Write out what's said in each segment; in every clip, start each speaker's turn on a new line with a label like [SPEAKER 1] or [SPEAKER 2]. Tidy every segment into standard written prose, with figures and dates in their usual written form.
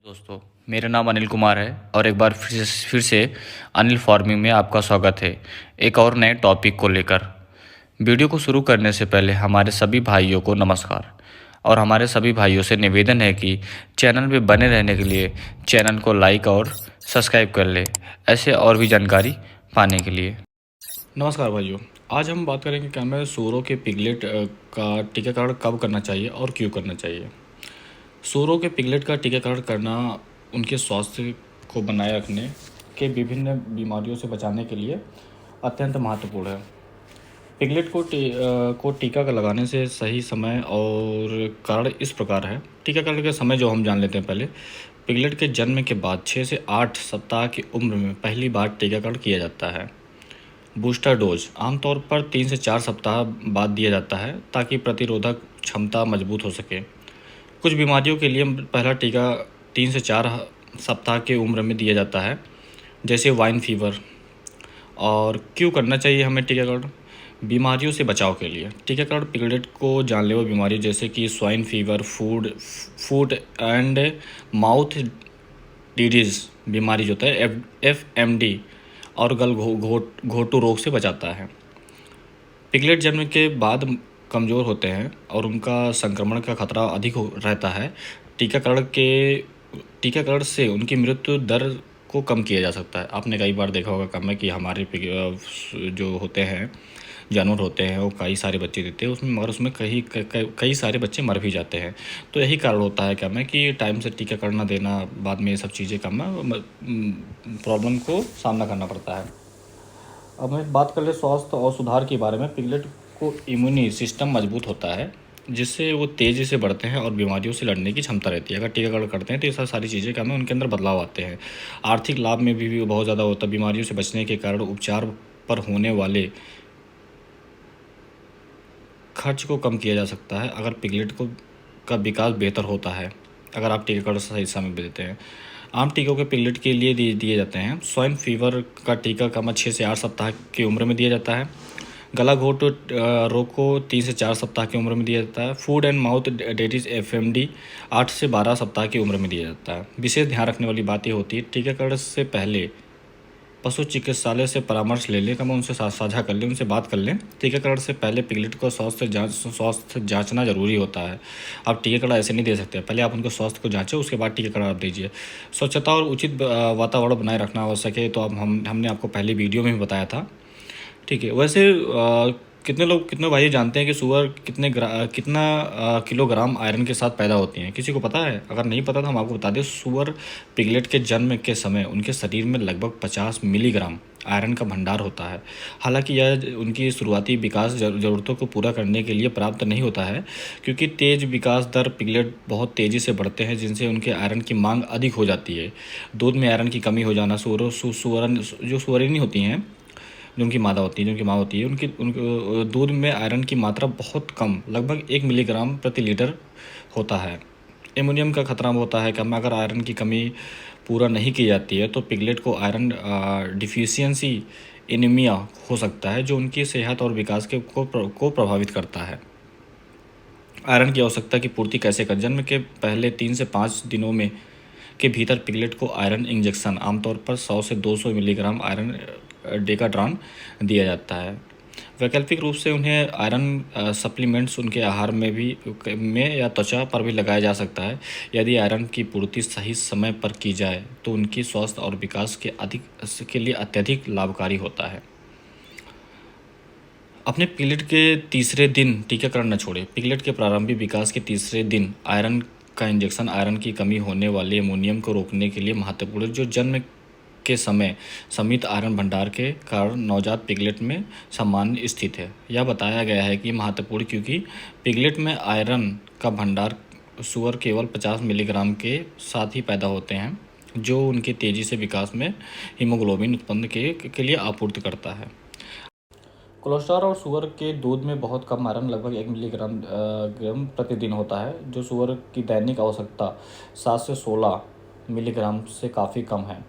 [SPEAKER 1] दोस्तों, मेरा नाम अनिल कुमार है और एक बार फिर से अनिल फार्मिंग में आपका स्वागत है एक और नए टॉपिक को लेकर। वीडियो को शुरू करने से पहले हमारे सभी भाइयों को नमस्कार और हमारे सभी भाइयों से निवेदन है कि चैनल में बने रहने के लिए चैनल को लाइक और सब्सक्राइब कर ले ऐसे और भी जानकारी पाने के लिए। नमस्कार भाइयों, आज हम बात करेंगे कि हमें सूअरों के पिगलेट का टीकाकरण कब करना चाहिए और क्यों करना चाहिए। सूअरों के पिगलेट का टीकाकरण करना उनके स्वास्थ्य को बनाए रखने के विभिन्न बीमारियों से बचाने के लिए अत्यंत महत्वपूर्ण है। पिगलेट को टीका का लगाने से सही समय और कारण इस प्रकार है। टीकाकरण का समय जो हम जान लेते हैं पहले। पिगलेट के जन्म के बाद 6 से 8 सप्ताह की उम्र में पहली बार टीकाकरण किया जाता है। बूस्टर डोज आमतौर पर 3 से 4 सप्ताह बाद दिया जाता है ताकि प्रतिरोधक क्षमता मजबूत हो सके। कुछ बीमारियों के लिए पहला टीका 3 से 4 सप्ताह की उम्र में दिया जाता है, जैसे वाइन फीवर। और क्यों करना चाहिए हमें टीकाकरण? बीमारियों से बचाव के लिए टीकाकरण पिगलेट को जानलेवा बीमारी जैसे कि swine fever, food and mouth disease बीमारी जो होता है FMD और गल घोटू रोग से बचाता है। पिगलेट जन्म के बाद कमज़ोर होते हैं और उनका संक्रमण का खतरा अधिक रहता है। टीकाकरण से उनकी मृत्यु दर को कम किया जा सकता है। आपने कई बार देखा होगा कम है कि हमारे जो होते हैं जानवर होते हैं वो कई सारे बच्चे देते हैं उसमें, मगर उसमें कई सारे बच्चे मर भी जाते हैं। तो यही कारण होता है क्या मैं कि टाइम से टीकाकरण न देना, बाद में ये सब चीज़ें कम प्रॉब्लम को सामना करना पड़ता है। अब हम बात कर ले स्वास्थ्य और सुधार के बारे में। पिगलेट को इम्यूनी सिस्टम मजबूत होता है जिससे वो तेज़ी से बढ़ते हैं और बीमारियों से लड़ने की क्षमता रहती है। अगर टीकाकरण करते हैं तो ये सारी चीज़ें क्या है उनके अंदर बदलाव आते हैं। आर्थिक लाभ में भी बहुत ज़्यादा होता है। बीमारियों से बचने के कारण उपचार पर होने वाले खर्च को कम किया जा सकता है अगर पिगलेट का विकास बेहतर होता है, अगर आप टीकाकरण सही समय पर देते हैं। आम टीकों के पिगलेट के लिए दिए जाते हैं। स्वाइन फीवर का टीका कम 6 से 8 सप्ताह की उम्र में दिया जाता है। गला घोट रोग को 3 से 4 सप्ताह की उम्र में दिया जाता है। Food and mouth disease FMD 8 से 12 सप्ताह की उम्र में दिया जाता है। विशेष ध्यान रखने वाली बात ये होती है टीकाकरण से पहले पशु चिकित्सालय से परामर्श ले लें, कम उनसे साझा कर लें, उनसे बात कर लें। टीकाकरण से पहले पिगलेट को स्वास्थ्य जांचना जरूरी होता है। आप टीकाकरण ऐसे नहीं दे सकते, पहले आप उनको स्वास्थ्य को जांचें उसके बाद टीकाकरण आप दीजिए। स्वच्छता और उचित वातावरण बनाए रखना आवश्यक है, तो अब हमने आपको पहले वीडियो में भी बताया था। ठीक है। वैसे कितने भाई जानते हैं कि सुअर कितना किलोग्राम आयरन के साथ पैदा होती हैं? किसी को पता है? अगर नहीं पता तो हम आपको बता दें। सुअर पिगलेट के जन्म के समय उनके शरीर में लगभग 50 मिलीग्राम आयरन का भंडार होता है। हालांकि यह उनकी शुरुआती विकास ज़रूरतों को पूरा करने के लिए पर्याप्त नहीं होता है, क्योंकि तेज़ विकास दर पिगलेट बहुत तेज़ी से बढ़ते हैं जिनसे उनके आयरन की मांग अधिक हो जाती है। दूध में आयरन की कमी हो जाना, जो सुअरिनी होती हैं, जो उनकी माँ होती है, उनके दूध में आयरन की मात्रा बहुत कम, लगभग 1 मिलीग्राम प्रति लीटर होता है। एमोनियम का खतरा होता है कम। अगर आयरन की कमी पूरा नहीं की जाती है तो पिगलेट को आयरन डिफिशियंसी एनीमिया हो सकता है, जो उनकी सेहत और विकास को प्रभावित करता है। आयरन की आवश्यकता की पूर्ति कैसे करें? जन्म के पहले 3 से 5 दिनों में के भीतर पिगलेट को आयरन इंजेक्शन आमतौर पर 100 से 200 मिलीग्राम आयरन डेकाड्रॉन दिया जाता है। वैकल्पिक रूप से उन्हें आयरन सप्लीमेंट्स उनके आहार में या त्वचा पर भी लगाया जा सकता है। यदि आयरन की पूर्ति सही समय पर की जाए तो उनकी स्वास्थ्य और विकास के लिए अत्यधिक लाभकारी होता है। अपने पिगलेट के तीसरे दिन टीकाकरण न छोड़ें। पिगलेट के प्रारंभिक विकास के तीसरे दिन आयरन का इंजेक्शन आयरन की कमी होने वाले एमोनियम को रोकने के लिए महत्वपूर्ण है, जो जन्म के समय सीमित आयरन भंडार के कारण नवजात पिगलेट में सामान्य स्थित है। यह बताया गया है कि महत्वपूर्ण क्योंकि पिगलेट में आयरन का भंडार सुअर केवल 50 मिलीग्राम के साथ ही पैदा होते हैं, जो उनके तेज़ी से विकास में हीमोग्लोबिन उत्पन्न के लिए आपूर्ति करता है। कोलेस्ट्रॉल और सुअर के दूध में बहुत कम आयरन, लगभग 1 मिलीग्राम प्रतिदिन होता है, जो सुअर की दैनिक आवश्यकता 7 से 16 मिलीग्राम से काफ़ी कम है।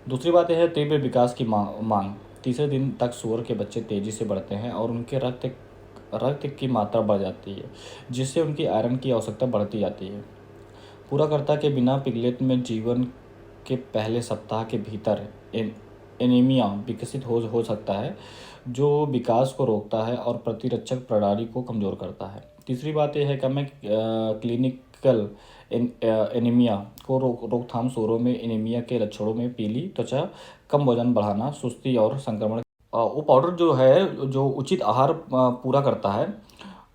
[SPEAKER 1] दूसरी बात यह है तीव्र विकास की मांग। तीसरे दिन तक सुअर के बच्चे तेज़ी से बढ़ते हैं और उनके रक्त की मात्रा बढ़ जाती है, जिससे उनकी आयरन की आवश्यकता बढ़ती जाती है। पूरा करता के बिना पिगलेट में जीवन के पहले सप्ताह के भीतर एनीमिया विकसित हो सकता है, जो विकास को रोकता है और प्रतिरक्षक प्रणाली को कमज़ोर करता है। तीसरी बात यह है कि मैं क्लिनिकल एनीमिया को रोकथाम स्वरों में एनीमिया के लक्षणों में पीली त्वचा, कम वजन बढ़ाना, सुस्ती और संक्रमण। वो पाउडर जो है, जो उचित आहार पूरा करता है,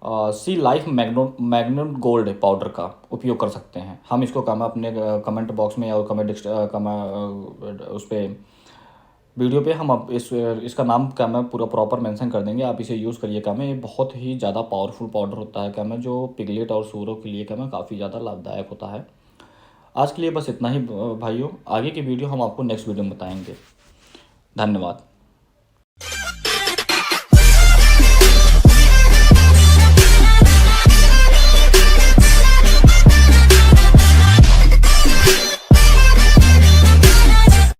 [SPEAKER 1] सी लाइफ मैग्नेट गोल्ड पाउडर का उपयोग कर सकते हैं हम। इसको काम अपने कमेंट बॉक्स में और उस पर वीडियो पे हम अब इसका नाम क्या मैं पूरा प्रॉपर मेंशन कर देंगे, आप इसे यूज़ करिए। क्या मैं ये बहुत ही ज़्यादा पावरफुल पाउडर होता है क्या मैं, जो पिगलेट और सूअरों के लिए क्या मैं काफ़ी ज़्यादा लाभदायक होता है। आज के लिए बस इतना ही भाइयों, आगे की वीडियो हम आपको नेक्स्ट वीडियो में बताएंगे। धन्यवाद।